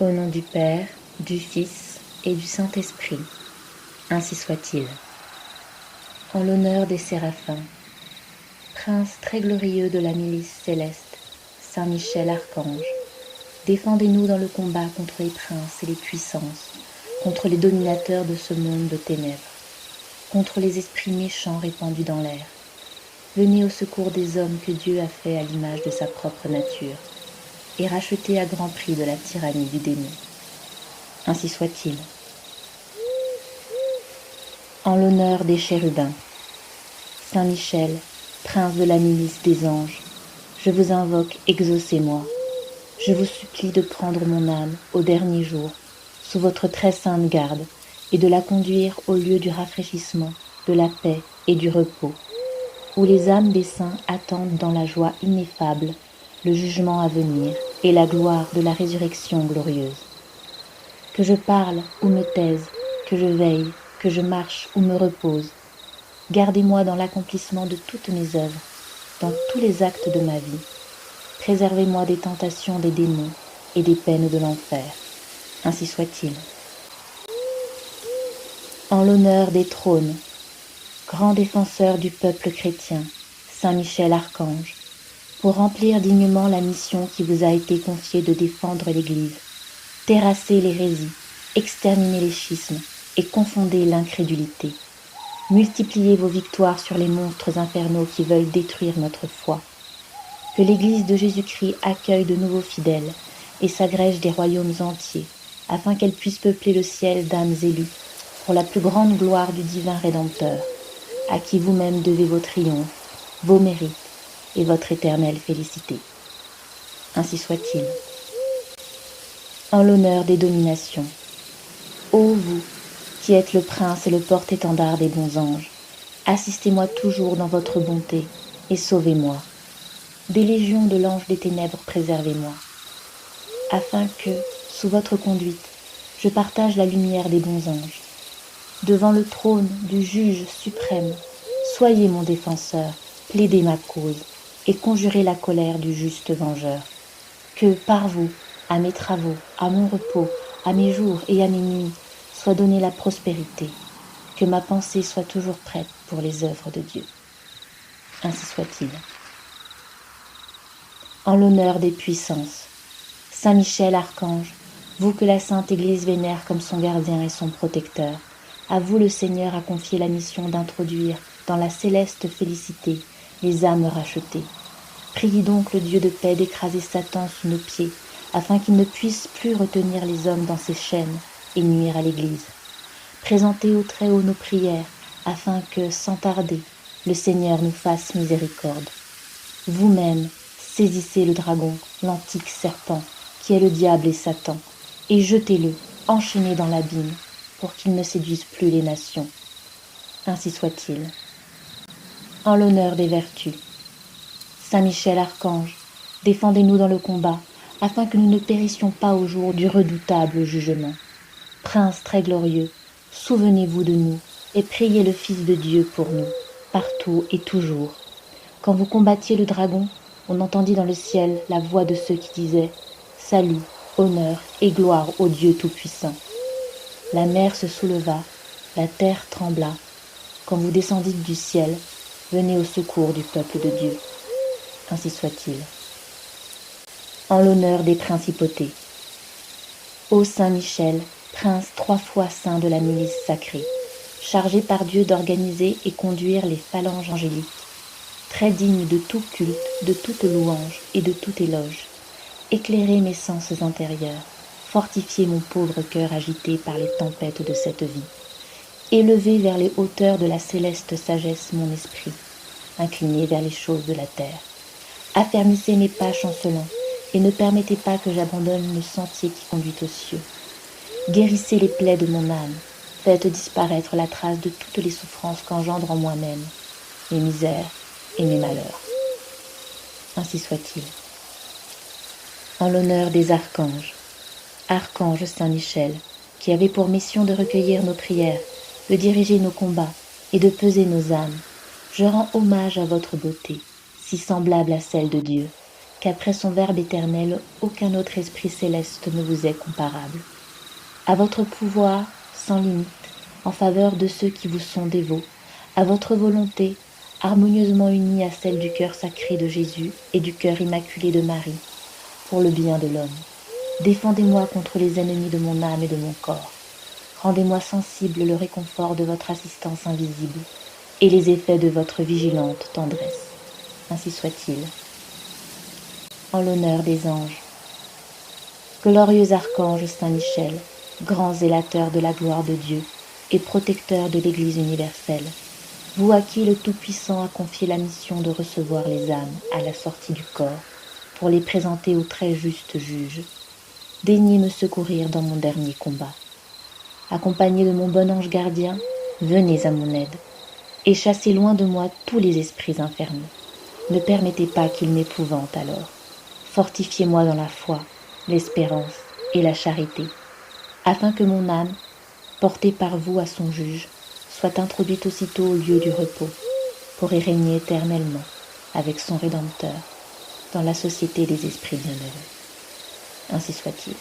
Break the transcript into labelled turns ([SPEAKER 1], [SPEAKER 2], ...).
[SPEAKER 1] Au nom du Père, du Fils et du Saint-Esprit, ainsi soit-il. En l'honneur des séraphins, prince très glorieux de la milice céleste, Saint Michel Archange, défendez-nous dans le combat contre les princes et les puissances, contre les dominateurs de ce monde de ténèbres, contre les esprits méchants répandus dans l'air. Venez au secours des hommes que Dieu a fait à l'image de sa propre nature, et rachetés à grand prix de la tyrannie du démon. Ainsi soit-il. En l'honneur des chérubins, Saint Michel, prince de la milice des anges, je vous invoque, exaucez-moi. Je vous supplie de prendre mon âme au dernier jour, sous votre très sainte garde, et de la conduire au lieu du rafraîchissement, de la paix et du repos, où les âmes des saints attendent dans la joie ineffable le jugement à venir et la gloire de la résurrection glorieuse. Que je parle ou me taise, que je veille, que je marche ou me repose, gardez-moi dans l'accomplissement de toutes mes œuvres, dans tous les actes de ma vie. Préservez-moi des tentations des démons et des peines de l'enfer. Ainsi soit-il. En l'honneur des trônes, grand défenseur du peuple chrétien, Saint Michel Archange, pour remplir dignement la mission qui vous a été confiée de défendre l'Église, terrasser l'hérésie, exterminer les schismes et confonder l'incrédulité. Multipliez vos victoires sur les monstres infernaux qui veulent détruire notre foi. Que l'Église de Jésus-Christ accueille de nouveaux fidèles et s'agrège des royaumes entiers, afin qu'elle puisse peupler le ciel d'âmes élues, pour la plus grande gloire du divin Rédempteur, à qui vous-même devez vos triomphes, vos mérites et votre éternelle félicité. Ainsi soit-il. En l'honneur des dominations, ô vous, qui êtes le prince et le porte-étendard des bons anges, assistez-moi toujours dans votre bonté et sauvez-moi. Des légions de l'ange des ténèbres, préservez-moi, afin que, sous votre conduite, je partage la lumière des bons anges. Devant le trône du juge suprême, soyez mon défenseur, plaidez ma cause et conjurez la colère du juste vengeur. Que par vous, à mes travaux, à mon repos, à mes jours et à mes nuits, soit donnée la prospérité, que ma pensée soit toujours prête pour les œuvres de Dieu. Ainsi soit-il. En l'honneur des puissances, Saint Michel Archange, vous que la Sainte Église vénère comme son gardien et son protecteur, à vous le Seigneur a confié la mission d'introduire dans la céleste félicité les âmes rachetées. Priez donc le Dieu de paix d'écraser Satan sous nos pieds, afin qu'il ne puisse plus retenir les hommes dans ses chaînes et nuire à l'Église. Présentez au Très-Haut nos prières, afin que, sans tarder, le Seigneur nous fasse miséricorde. Vous-même, saisissez le dragon, l'antique serpent, qui est le diable et Satan, et jetez-le, enchaîné dans l'abîme, pour qu'il ne séduise plus les nations. Ainsi soit-il. En l'honneur des vertus, Saint Michel Archange, défendez-nous dans le combat, afin que nous ne périssions pas au jour du redoutable jugement. Prince très glorieux, souvenez-vous de nous, et priez le Fils de Dieu pour nous, partout et toujours. Quand vous combattiez le dragon, on entendit dans le ciel la voix de ceux qui disaient « Salut, honneur et gloire au Dieu Tout-Puissant ». La mer se souleva, la terre trembla. Quand vous descendîtes du ciel, venez au secours du peuple de Dieu. Ainsi soit-il. En l'honneur des principautés. Ô Saint Michel, prince 3 fois saint de la milice sacrée, chargé par Dieu d'organiser et conduire les phalanges angéliques, très digne de tout culte, de toute louange et de tout éloge, éclairez mes sens intérieurs, fortifiez mon pauvre cœur agité par les tempêtes de cette vie, élevez vers les hauteurs de la céleste sagesse mon esprit, incliné vers les choses de la terre. Affermissez mes pas chancelants et ne permettez pas que j'abandonne le sentier qui conduit aux cieux. Guérissez les plaies de mon âme, faites disparaître la trace de toutes les souffrances qu'engendre en moi-même, mes misères et mes malheurs. Ainsi soit-il. En l'honneur des archanges, Archange Saint-Michel, qui avait pour mission de recueillir nos prières, de diriger nos combats et de peser nos âmes, je rends hommage à votre beauté, si semblable à celle de Dieu, qu'après son Verbe éternel, aucun autre esprit céleste ne vous est comparable. À votre pouvoir, sans limite, en faveur de ceux qui vous sont dévots, à votre volonté, harmonieusement unie à celle du cœur sacré de Jésus et du cœur immaculé de Marie, pour le bien de l'homme. Défendez-moi contre les ennemis de mon âme et de mon corps. Rendez-moi sensible le réconfort de votre assistance invisible et les effets de votre vigilante tendresse. Ainsi soit-il. En l'honneur des anges. Glorieux archange Saint-Michel, grand zélateur de la gloire de Dieu et protecteur de l'Église universelle, vous à qui le Tout-Puissant a confié la mission de recevoir les âmes à la sortie du corps pour les présenter au très juste juge, daignez me secourir dans mon dernier combat. Accompagné de mon bon ange gardien, venez à mon aide et chassez loin de moi tous les esprits infernaux. Ne permettez pas qu'ils m'épouvantent alors. Fortifiez-moi dans la foi, l'espérance et la charité, afin que mon âme, portée par vous à son juge, soit introduite aussitôt au lieu du repos, pour y régner éternellement avec son Rédempteur, dans la société des esprits bienheureux. Ainsi soit-il.